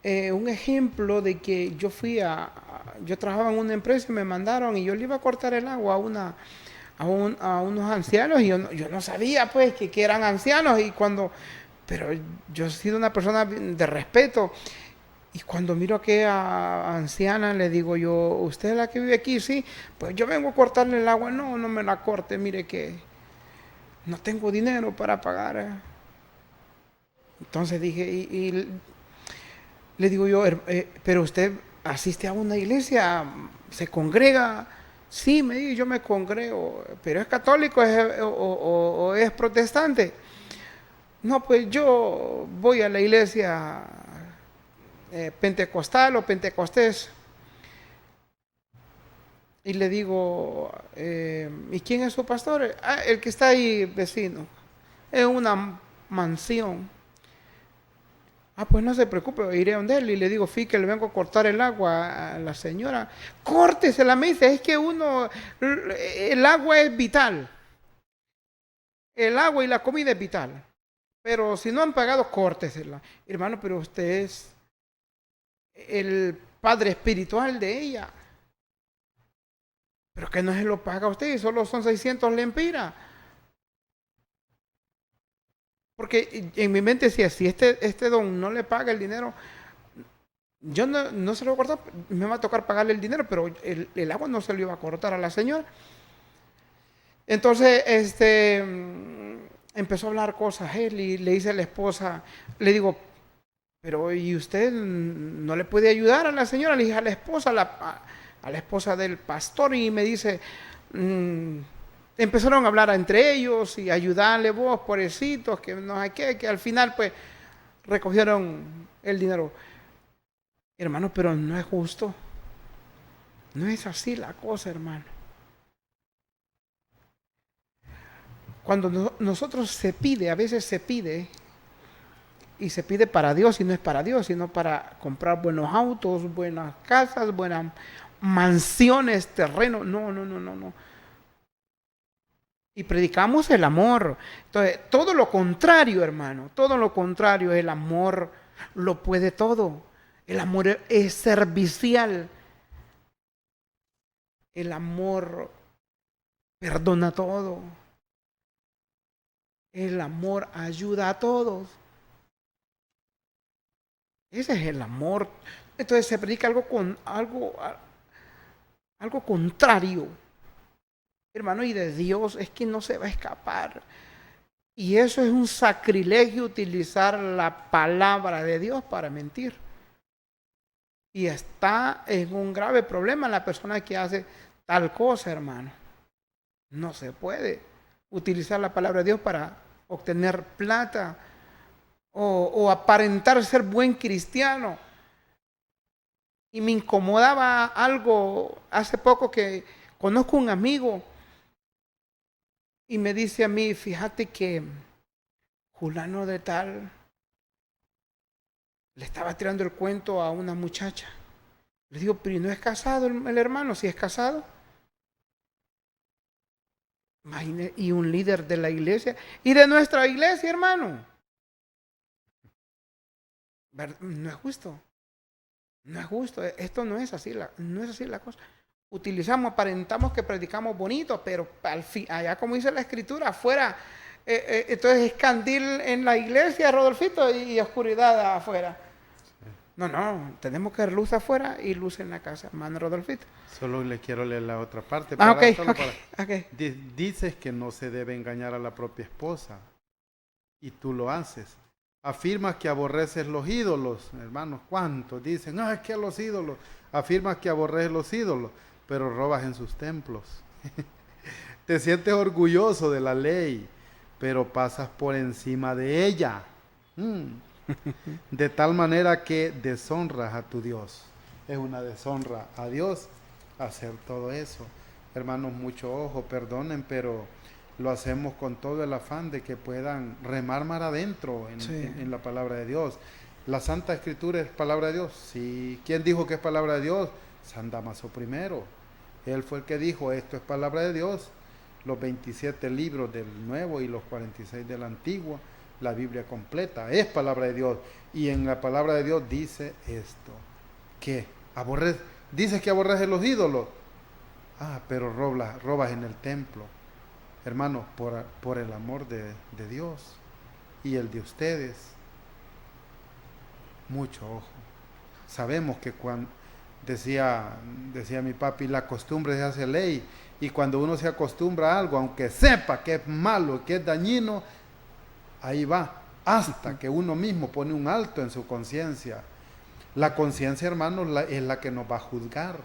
un ejemplo de que yo trabajaba en una empresa y me mandaron y yo le iba a cortar el agua a unos ancianos y yo no sabía pues que eran ancianos pero yo he sido una persona de respeto y cuando miro a aquella anciana le digo yo, ¿usted es la que vive aquí? Sí, pues yo vengo a cortarle el agua. No, no me la corte, mire que no tengo dinero para pagar. Entonces dije, y le digo yo, pero usted asiste a una iglesia, se congrega. Sí, me dijo, yo me congrego, pero ¿es católico o es protestante? No, pues yo voy a la iglesia pentecostal o pentecostés. Y le digo, ¿y quién es su pastor? Ah, el que está ahí vecino. Es una mansión. Ah, pues no se preocupe, iré a donde él y le digo, fíjate, le vengo a cortar el agua a la señora. Córtesela, me dice, es que el agua es vital. El agua y la comida es vital. Pero si no han pagado, córtesela. Hermano, pero usted es el padre espiritual de ella. Pero que no se lo paga a usted, solo son 600 lempiras. Porque en mi mente decía, si este don no le paga el dinero, yo no se lo voy a cortar, me va a tocar pagarle el dinero, pero el agua no se lo iba a cortar a la señora. Entonces, empezó a hablar cosas él y le dice a la esposa, le digo, pero ¿y usted no le puede ayudar a la señora? Le dije a la esposa, a la esposa del pastor y me dice, empezaron a hablar entre ellos y ayudarle vos, pobrecitos, que no sé qué, que al final pues recogieron el dinero. Hermano, pero no es justo. No es así la cosa, hermano. Cuando nosotros a veces se pide, y se pide para Dios, y no es para Dios, sino para comprar buenos autos, buenas casas, buenas mansiones, terrenos. No, no, no, no, no. Y predicamos el amor. Entonces, todo lo contrario, hermano, todo lo contrario, el amor lo puede todo. El amor es servicial. El amor perdona todo. El amor ayuda a todos. Ese es el amor. Entonces se predica algo contrario. Hermano, y de Dios es que no se va a escapar. Y eso es un sacrilegio utilizar la palabra de Dios para mentir. Y está en un grave problema la persona que hace tal cosa, hermano. No se puede utilizar la palabra de Dios para obtener plata o aparentar ser buen cristiano. Y me incomodaba algo hace poco que conozco un amigo y me dice a mí, fíjate que fulano de tal le estaba tirando el cuento a una muchacha. Le digo, pero ¿no es casado el hermano? Si es casado. Imagínese, y un líder de la iglesia y de nuestra iglesia, hermano. No es justo. No es justo. Esto no es así no es así la cosa. Utilizamos, aparentamos que predicamos bonito, pero al fin, allá como dice la escritura, afuera, entonces es candil en la iglesia, Rodolfito, y oscuridad afuera. No, tenemos que ver luz afuera y luz en la casa, hermano Rodolfito. Solo le quiero leer la otra parte. Ok. Dices que no se debe engañar a la propia esposa y tú lo haces. Afirmas que aborreces los ídolos, hermanos, ¿cuántos dicen? Que los ídolos. Afirmas que aborreces los ídolos, pero robas en sus templos. Te sientes orgulloso de la ley, pero pasas por encima de ella. De tal manera que deshonras a tu Dios. Es una deshonra a Dios hacer todo eso. Hermanos, mucho ojo, perdonen, pero lo hacemos con todo el afán de que puedan remar mar adentro en la palabra de Dios. La Santa Escritura es palabra de Dios. Sí. ¿Quién dijo que es palabra de Dios? San Damaso I. Él fue el que dijo, esto es palabra de Dios. Los 27 libros del Nuevo y los 46 del Antiguo, la Biblia completa, es palabra de Dios. Y en la palabra de Dios dice esto, que dices que aborreces los ídolos. Pero robas en el templo. Hermanos, por el amor de Dios y el de ustedes, mucho ojo. Sabemos que cuando decía mi papi, la costumbre se hace ley, y cuando uno se acostumbra a algo, aunque sepa que es malo, que es dañino, ahí va, hasta que uno mismo pone un alto en su conciencia. La conciencia, hermanos, es la que nos va a juzgar.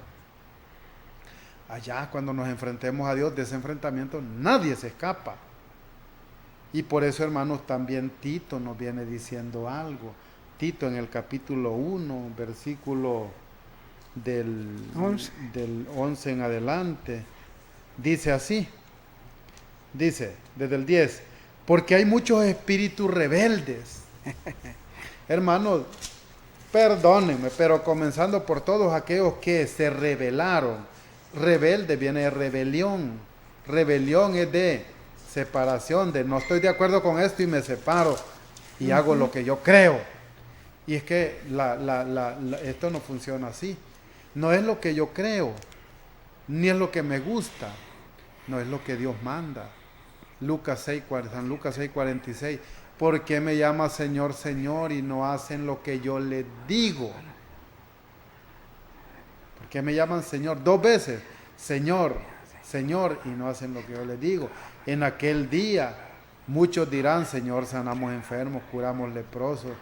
Allá cuando nos enfrentemos a Dios, de ese enfrentamiento nadie se escapa. Y por eso, hermanos, también Tito nos viene diciendo algo. Tito en el capítulo 1, versículo del 11 en adelante, dice así, dice desde el 10, porque hay muchos espíritus rebeldes. Hermanos, perdónenme, pero comenzando por todos aquellos que se rebelaron. Rebelde viene de rebelión. Rebelión es de separación, de no estoy de acuerdo con esto y me separo y hago lo que yo creo. Y es que esto no funciona así. No es lo que yo creo, ni es lo que me gusta, no es lo que Dios manda. San Lucas 6:46. ¿Por qué me llama Señor, Señor y no hacen lo que yo les digo? ¿Por qué me llaman Señor? 2 veces, Señor, Señor, y no hacen lo que yo les digo. En aquel día muchos dirán, Señor, sanamos enfermos, curamos leprosos,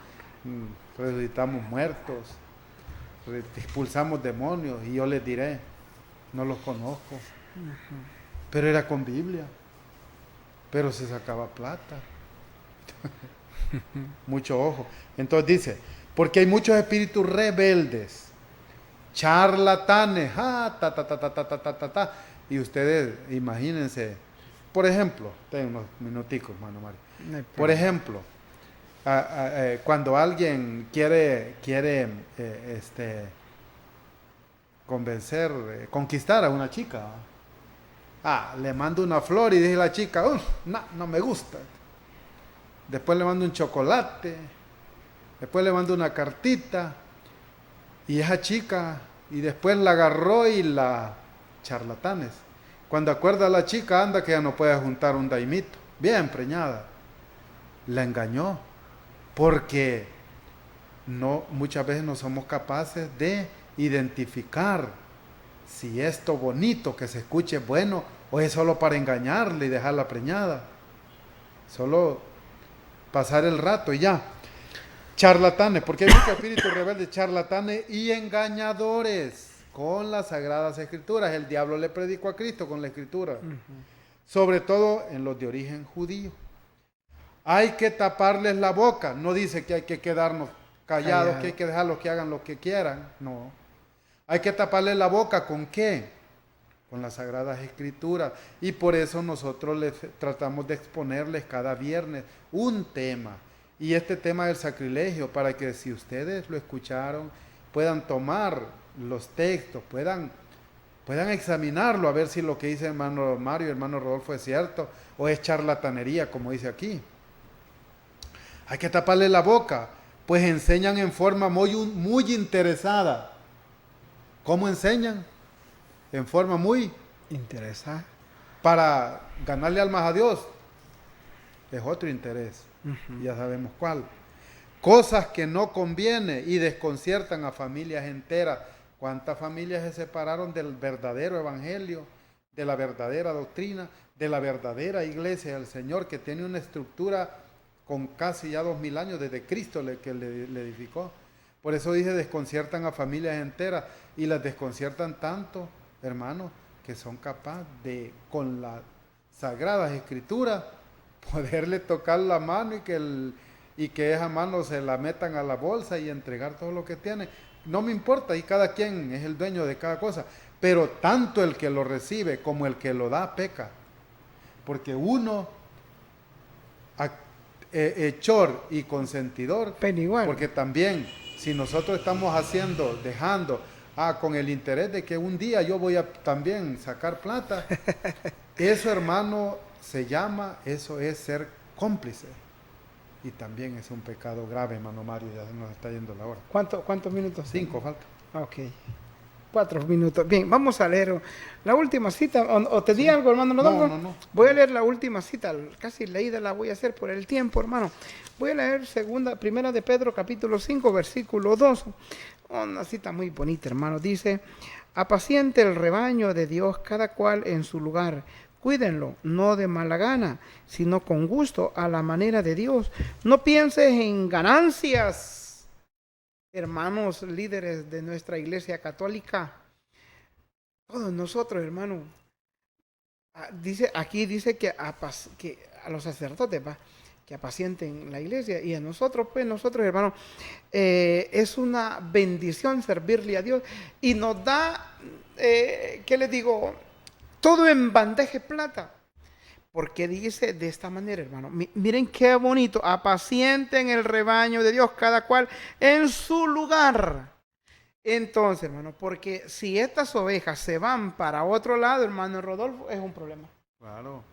resucitamos muertos, expulsamos demonios, y yo les diré, no los conozco. Pero era con Biblia, pero se sacaba plata. Mucho ojo. Entonces dice, porque hay muchos espíritus rebeldes, charlatanes, y ustedes imagínense, por ejemplo, tengo unos minuticos, hermano Mario. Por ejemplo, cuando alguien quiere conquistar a una chica, le mando una flor y dice la chica, no me gusta. Después le mando un chocolate, después le mando una cartita, y esa chica, y después la agarró y la charlatanes. Cuando acuerda a la chica, anda que ya no puede juntar un daimito, bien preñada. La engañó, porque muchas veces no somos capaces de identificar si esto bonito que se escuche es bueno o es solo para engañarle y dejarla preñada. Solo pasar el rato y ya. Charlatanes, porque hay muchos espíritus rebeldes, charlatanes y engañadores con las sagradas escrituras. El diablo le predicó a Cristo con la escritura, sobre todo en los de origen judío. Hay que taparles la boca. No dice que hay que quedarnos callados, que hay que dejarlos que hagan lo que quieran. No. Hay que taparles la boca. ¿Con qué? Con las sagradas escrituras. Y por eso nosotros les tratamos de exponerles cada viernes un tema. Y este tema del sacrilegio, para que si ustedes lo escucharon, puedan tomar los textos, puedan examinarlo, a ver si lo que dice hermano Mario y hermano Rodolfo es cierto, o es charlatanería, como dice aquí. Hay que taparle la boca, pues enseñan en forma muy interesada. ¿Cómo enseñan? En forma muy interesada. Para ganarle almas a Dios. Es otro interés. Ya sabemos cuál. Cosas que no conviene y desconciertan a familias enteras. ¿Cuántas familias se separaron del verdadero evangelio, de la verdadera doctrina, de la verdadera iglesia del Señor, que tiene una estructura con casi ya 2000 años desde Cristo que le edificó? Por eso dice, desconciertan a familias enteras, y las desconciertan tanto, hermanos, que son capaces de, con las sagradas escrituras, poderle tocar la mano y que esa mano se la metan a la bolsa y entregar todo lo que tiene. No me importa, y cada quien es el dueño de cada cosa, pero tanto el que lo recibe como el que lo da peca, porque uno, hechor y consentidor, Igual. porque también si nosotros estamos dejando con el interés de que un día yo voy a también sacar plata, eso, hermano, eso es ser cómplice. Y también es un pecado grave, hermano Mario, ya nos está yendo la hora. ¿Cuántos minutos? 5 falta. Ok. 4 minutos. Bien, vamos a leer la última cita. ¿O te di algo, hermano Rodolfo? No. Voy a leer la última cita. Casi leída la voy a hacer por el tiempo, hermano. Voy a leer primera de Pedro, capítulo 5, versículo 2. Una cita muy bonita, hermano. Dice: apaciente el rebaño de Dios, cada cual en su lugar. Cuídenlo, no de mala gana, sino con gusto, a la manera de Dios. No pienses en ganancias. Hermanos líderes de nuestra iglesia católica, todos nosotros, hermano, aquí dice que a los sacerdotes que apacienten la iglesia, y a nosotros, hermano, es una bendición servirle a Dios, y nos da, ¿qué les digo? Todo en bandeja de plata. Porque dice de esta manera, hermano, miren qué bonito: apacienten el rebaño de Dios, cada cual en su lugar. Entonces, hermano, porque si estas ovejas se van para otro lado, hermano Rodolfo, es un problema. Claro.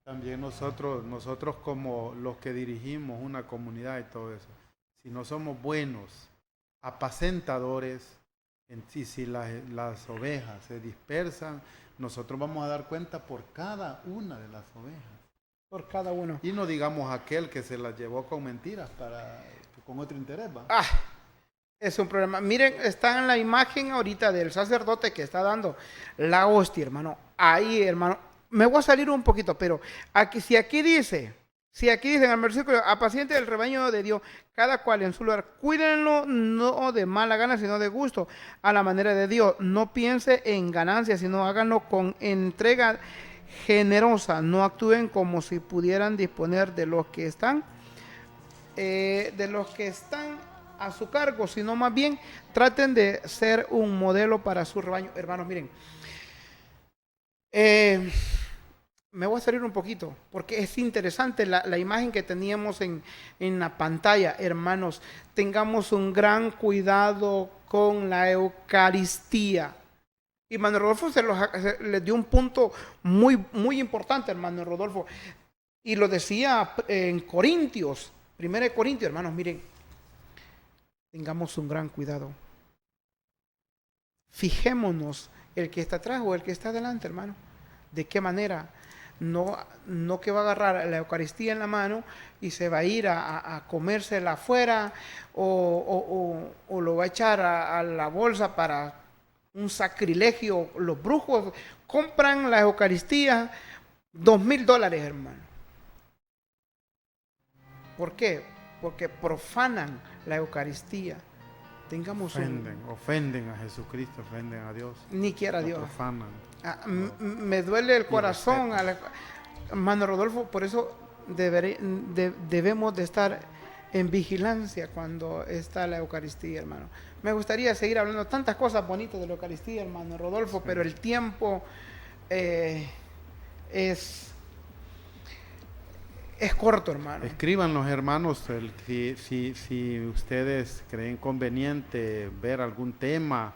También nosotros como los que dirigimos una comunidad y todo eso, si no somos buenos apacentadores, y si las ovejas se dispersan, nosotros vamos a dar cuenta por cada una de las ovejas. Por cada uno. Y no digamos aquel que se las llevó con mentiras con otro interés, ¿va? Es un problema. Miren, está en la imagen ahorita del sacerdote que está dando la hostia, hermano. Ahí, hermano, me voy a salir un poquito, pero si aquí dice en el versículo: apaciente el rebaño de Dios, cada cual en su lugar, cuídenlo no de mala gana, sino de gusto, a la manera de Dios. No piense en ganancias, sino háganlo con entrega generosa. No actúen como si pudieran disponer de los que están a su cargo, sino más bien traten de ser un modelo para su rebaño. Hermanos, miren, me voy a salir un poquito, porque es interesante la imagen que teníamos en la pantalla. Hermanos, tengamos un gran cuidado con la Eucaristía. Y hermano Rodolfo les dio un punto muy, muy importante, hermano Rodolfo. Y lo decía en Corintios, 1 Corintios, hermanos, miren, tengamos un gran cuidado. Fijémonos el que está atrás o el que está adelante, hermano. ¿De qué manera? No que va a agarrar la Eucaristía en la mano y se va a ir a comérsela afuera, o lo va a echar a la bolsa para un sacrilegio. Los brujos compran la Eucaristía $2,000, hermano. ¿Por qué? Porque profanan la Eucaristía. Ofenden a Jesucristo, ofenden a Dios. Ni quiera a Dios. Profanan. Me duele el corazón, hermano Rodolfo. Por eso debemos de estar en vigilancia cuando está la Eucaristía, hermano. Me gustaría seguir hablando tantas cosas bonitas de la Eucaristía, hermano Rodolfo, sí, pero el tiempo es Es corto, hermano. Escriban los hermanos, si ustedes creen conveniente ver algún tema,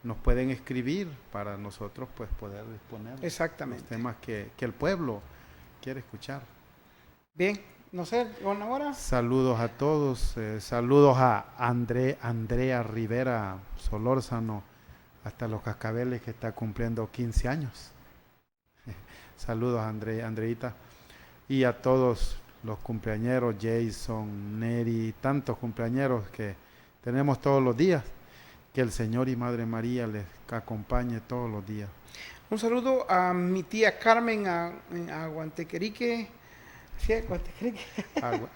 nos pueden escribir para nosotros pues poder exponer Exactamente los temas que el pueblo quiere escuchar. Bien, no sé, ¿con ahora? Saludos a todos, saludos a Andrea Rivera Solórzano, hasta Los Cascabeles, que está cumpliendo 15 años. Saludos a Andreita. Y a todos los cumpleañeros, Jason, Neri, tantos cumpleañeros que tenemos todos los días. Que el Señor y Madre María les acompañe todos los días. Un saludo a mi tía Carmen en Aguantequerique. ¿Sí? Aguantequerique.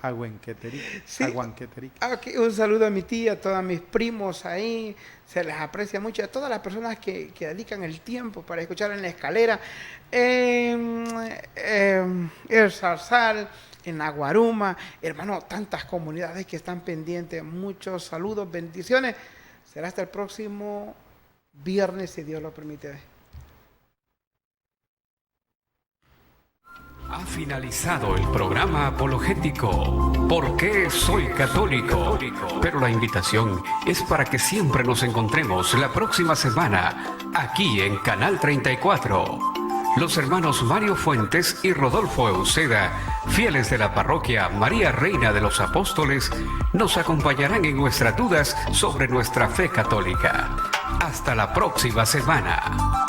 Aguanqueterique. Sí. Aguanqueterique. Okay. Un saludo a mi tía, a todos mis primos ahí. Se les aprecia mucho. A todas las personas que dedican el tiempo para escuchar en la escalera. El Zarzal, en Aguaruma. Hermano, tantas comunidades que están pendientes. Muchos saludos, bendiciones. Será hasta el próximo viernes, si Dios lo permite. Ha finalizado el programa apologético ¿Por qué soy católico? Pero la invitación es para que siempre nos encontremos la próxima semana aquí en Canal 34. Los hermanos Mario Fuentes y Rodolfo Euseda, fieles de la parroquia María Reina de los Apóstoles, nos acompañarán en nuestras dudas sobre nuestra fe católica. Hasta la próxima semana.